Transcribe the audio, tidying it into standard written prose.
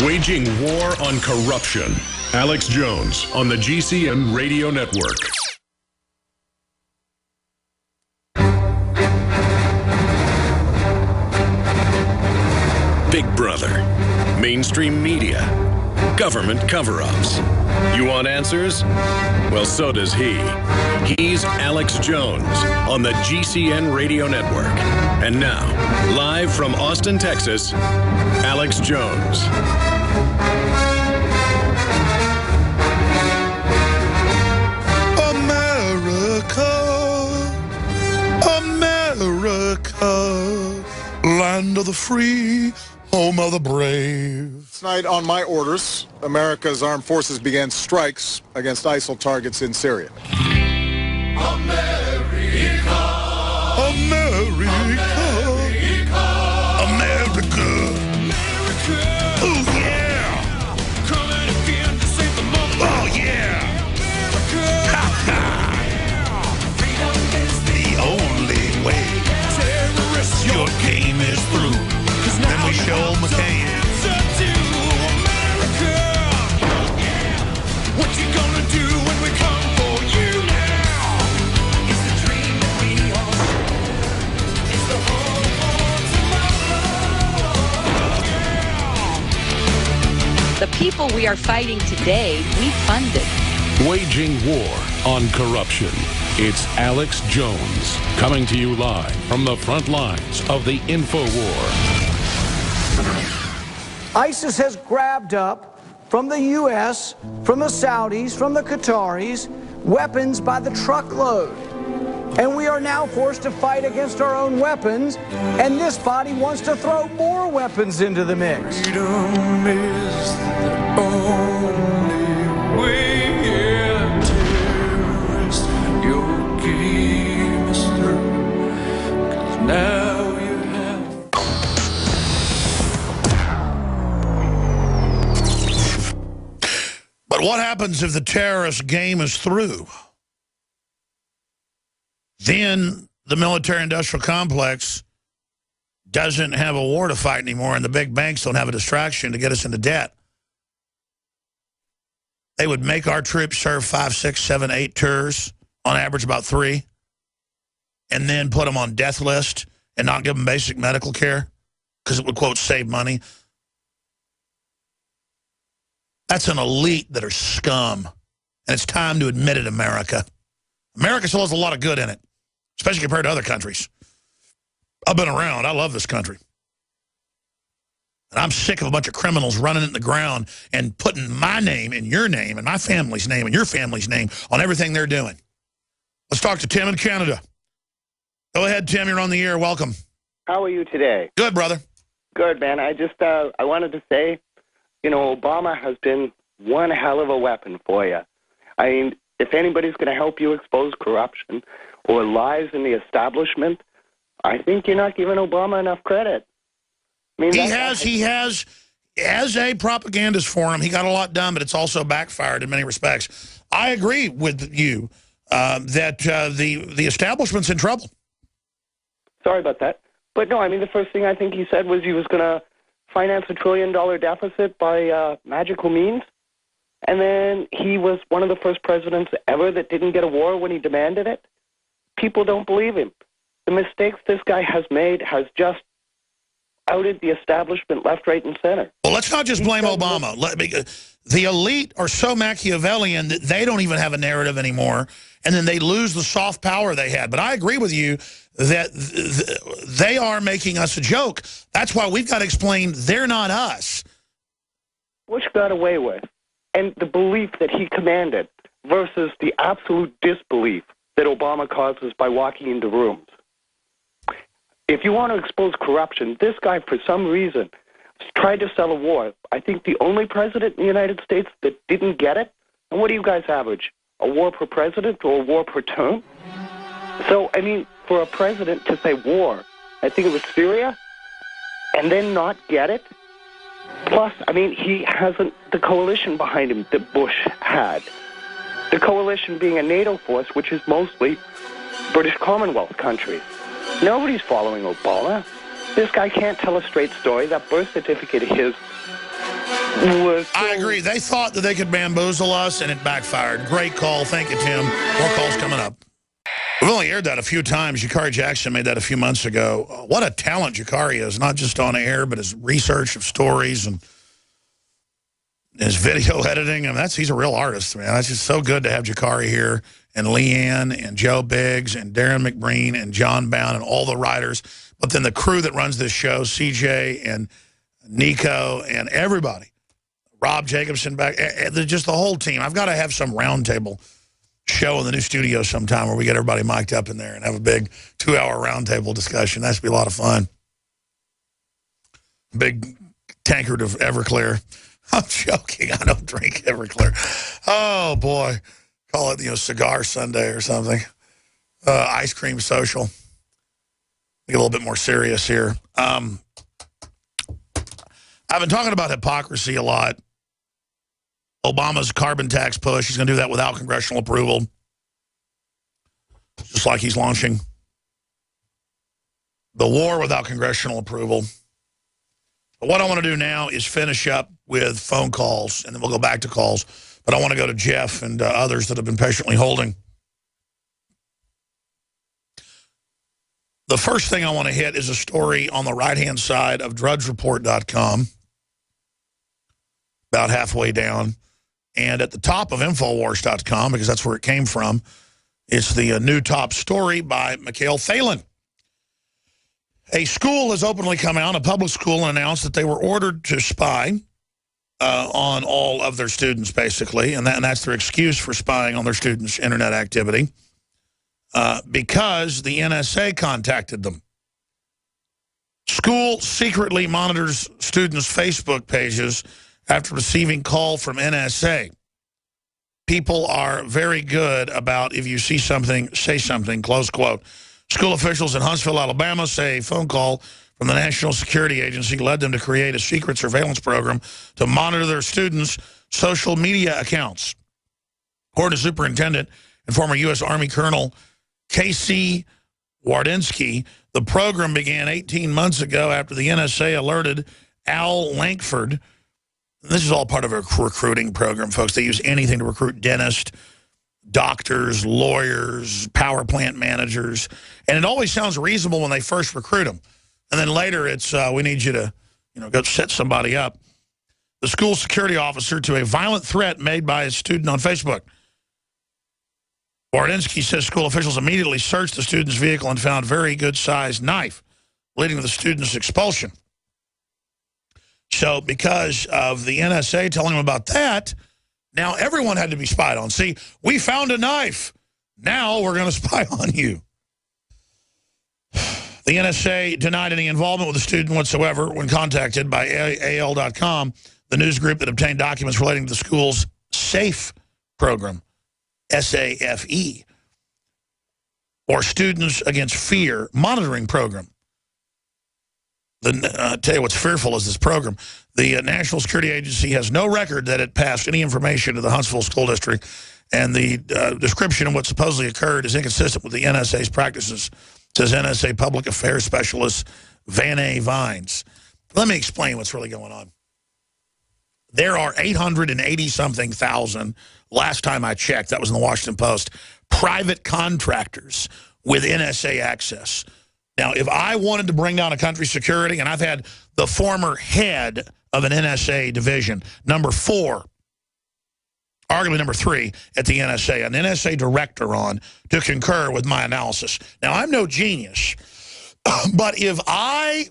Waging war on corruption. Alex Jones on the GCN Radio Network. Big Brother, mainstream media, government cover-ups. You want answers? Well, so does he. He's Alex Jones on the GCN Radio Network. And now, live from Austin, Texas, Alex Jones. America, land of the free, home of the brave. Tonight, on my orders, America's armed forces began strikes against ISIL targets in Syria. America, America, America, America. Oh yeah! Coming again to save the moment. Oh yeah! America. Freedom is the only way. Terrorists, your game is through. Then we show McCain. America. What you gonna do when we come for you now? It's the dream that we all share. It's the hope for tomorrow. The people we are fighting today, we funded. Waging war on corruption. It's Alex Jones coming to you live from the front lines of the info war. ISIS has grabbed up from the U.S., from the Saudis, from the Qataris, weapons by the truckload. And we are now forced to fight against our own weapons, and this body wants to throw more weapons into the mix. Freedom is the only way. Terrorist, your game is through. 'Cause now you have. But what happens if the terrorist game is through? Then the military-industrial complex doesn't have a war to fight anymore, and the big banks don't have a distraction to get us into debt. They would make our troops serve 5, 6, 7, 8 tours, on average about 3, and then put them on death list and not give them basic medical care because it would, quote, save money. That's an elite that are scum, and it's time to admit it, America. America still has a lot of good in it, especially compared to other countries. I've been around. I love this country. And I'm sick of a bunch of criminals running in the ground and putting my name and your name and my family's name and your family's name on everything they're doing. Let's talk to Tim in Canada. Go ahead, Tim. You're on the air. Welcome. How are you today? Good, brother. Good, man. I just I wanted to say, you know, Obama has been one hell of a weapon for you. I mean, if anybody's going to help you expose corruption or lies in the establishment, I think you're not giving Obama enough credit. I mean, he has, as a propagandist for him, he got a lot done, but it's also backfired in many respects. I agree with you that the establishment's in trouble. Sorry about that. But no, I mean, the first thing I think he said was he was going to finance $1 trillion deficit by magical means. And then he was one of the first presidents ever that didn't get a war when he demanded it. People don't believe him. The mistakes this guy has made has just outed the establishment left, right, and center. Well, let's not just blame Obama. The elite are so Machiavellian that they don't even have a narrative anymore, and then they lose the soft power they had. But I agree with you that they are making us a joke. That's why we've got to explain they're not us. Bush got away with, and the belief that he commanded versus the absolute disbelief that Obama causes by walking into rooms. If you want to expose corruption, this guy, for some reason, tried to sell a war. I think the only president in the United States that didn't get it, and what do you guys average? A war per president or a war per term? So, I mean, for a president to say war, I think it was Syria, and then not get it. Plus, I mean, he hasn't the coalition behind him that Bush had. The coalition being a NATO force, which is mostly British Commonwealth countries. Nobody's following Obama. This guy can't tell a straight story. That birth certificate of his was... I agree. They thought that they could bamboozle us, and it backfired. Great call. Thank you, Tim. More calls coming up. We've only aired that a few times. Jakari Jackson made that a few months ago. What a talent Jakari is, not just on air, but his research of stories and his video editing. I mean, he's a real artist, man. That's just so good to have Jakari here, and Leanne, and Joe Biggs, and Darren McBreen, and John Bound, and all the writers. But then the crew that runs this show, CJ and Nico and everybody. Rob Jacobson back, just the whole team. I've got to have some roundtable show in the new studio sometime where we get everybody mic'd up in there and have a big 2-hour roundtable discussion. That should be a lot of fun. Big tankard of Everclear. I'm joking. I don't drink Everclear. Oh, boy. Call it, Cigar Sunday or something. Ice cream social. Get a little bit more serious here. I've been talking about hypocrisy a lot. Obama's carbon tax push, he's going to do that without congressional approval. Just like he's launching the war without congressional approval. But what I want to do now is finish up with phone calls, and then we'll go back to calls. But I want to go to Jeff and others that have been patiently holding. The first thing I want to hit is a story on the right-hand side of drudgereport.com, about halfway down. And at the top of Infowars.com, because that's where it came from, it's the new top story by Mikhail Thalan. A school has openly come out, a public school, and announced that they were ordered to spy on all of their students, basically. And that's their excuse for spying on their students' internet activity. Because the NSA contacted them. School secretly monitors students' Facebook pages after receiving call from NSA. People are very good about, if you see something, say something, close quote. School officials in Huntsville, Alabama say a phone call from the National Security Agency led them to create a secret surveillance program to monitor their students' social media accounts. According to Superintendent and former U.S. Army Colonel Casey Wardinsky, the program began 18 months ago after the NSA alerted Al Lankford. This is all part of a recruiting program, folks. They use anything to recruit dentists, doctors, lawyers, power plant managers. And it always sounds reasonable when they first recruit them. And then later it's, we need you to, go set somebody up. The school security officer to a violent threat made by a student on Facebook. Wardinsky says school officials immediately searched the student's vehicle and found a very good-sized knife, leading to the student's expulsion. So because of the NSA telling them about that, now everyone had to be spied on. See, we found a knife. Now we're going to spy on you. The NSA denied any involvement with the student whatsoever when contacted by AL.com, the news group that obtained documents relating to the school's SAFE program, SAFE, or Students Against Fear monitoring program. Tell you what's fearful is this program. The National Security Agency has no record that it passed any information to the Huntsville School District, and the description of what supposedly occurred is inconsistent with the NSA's practices, says NSA Public Affairs Specialist Vanna Vines. Let me explain what's really going on. There are 880-something thousand, last time I checked, that was in the Washington Post, private contractors with NSA access. Now, if I wanted to bring down a country's security, and I've had the former head of an NSA division, number 4, arguably number 3 at the NSA, an NSA director on to concur with my analysis. Now, I'm no genius, but if I